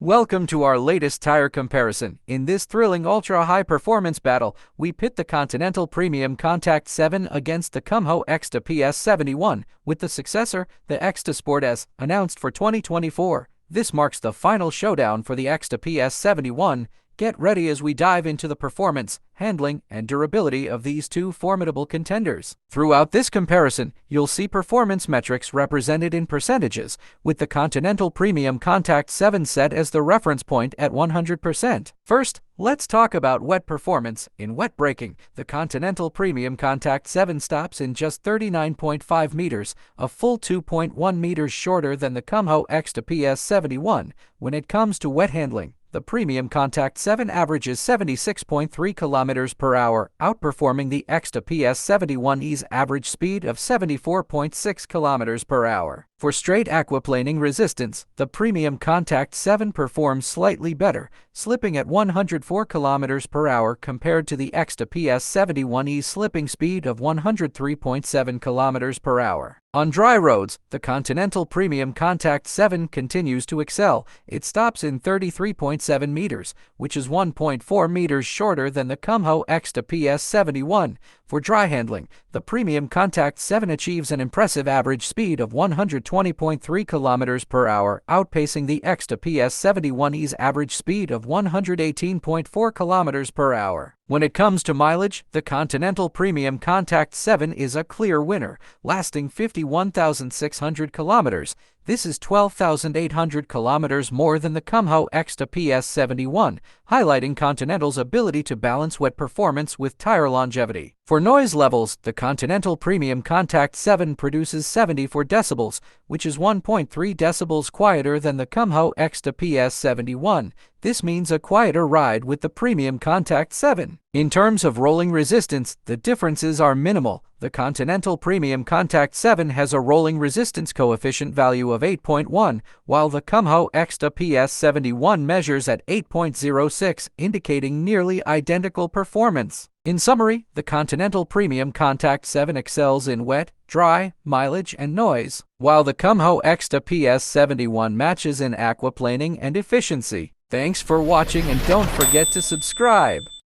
Welcome to our latest tire comparison. In this thrilling ultra-high performance battle, we pit the Continental PremiumContact 7 against the Kumho Ecsta PS71, with the successor, the Ecsta Sport S, announced for 2024. This marks the final showdown for the Ecsta PS71. Get ready as we dive into the performance, handling, and durability of these two formidable contenders. Throughout this comparison, you'll see performance metrics represented in percentages, with the Continental PremiumContact 7 set as the reference point at 100%. First, let's talk about wet performance. In wet braking, the Continental PremiumContact 7 stops in just 39.5 meters, a full 2.1 meters shorter than the Kumho Ecsta PS71. When it comes to wet handling, the PremiumContact 7 averages 76.3 kilometers per hour, outperforming the Ecsta PS71's average speed of 74.6 kilometers per hour. For straight aquaplaning resistance, the PremiumContact 7 performs slightly better, slipping at 104 kilometers per hour compared to the Ecsta PS71's slipping speed of 103.7 kilometers per hour. On dry roads, the Continental PremiumContact 7 continues to excel. It stops in 33.7 meters, which is 1.4 meters shorter than the Kumho Ecsta PS71. For dry handling, the PremiumContact 7 achieves an impressive average speed of 120.3 kilometers per hour, outpacing the Ecsta PS71's average speed of 118.4 kilometers per hour. When it comes to mileage, the Continental PremiumContact 7 is a clear winner, lasting 51,600 kilometers. This is 12,800 kilometers more than the Kumho Ecsta PS71, highlighting Continental's ability to balance wet performance with tire longevity. For noise levels, the Continental PremiumContact 7 produces 74 decibels, which is 1.3 decibels quieter than the Kumho Ecsta PS71. This means a quieter ride with the PremiumContact 7. In terms of rolling resistance, the differences are minimal. The Continental PremiumContact 7 has a rolling resistance coefficient value of 8.1, while the Kumho Ecsta PS71 measures at 8.06, indicating nearly identical performance. In summary, the Continental PremiumContact 7 excels in wet, dry, mileage, and noise, while the Kumho Ecsta PS71 matches in aquaplaning and efficiency. Thanks for watching, and don't forget to subscribe.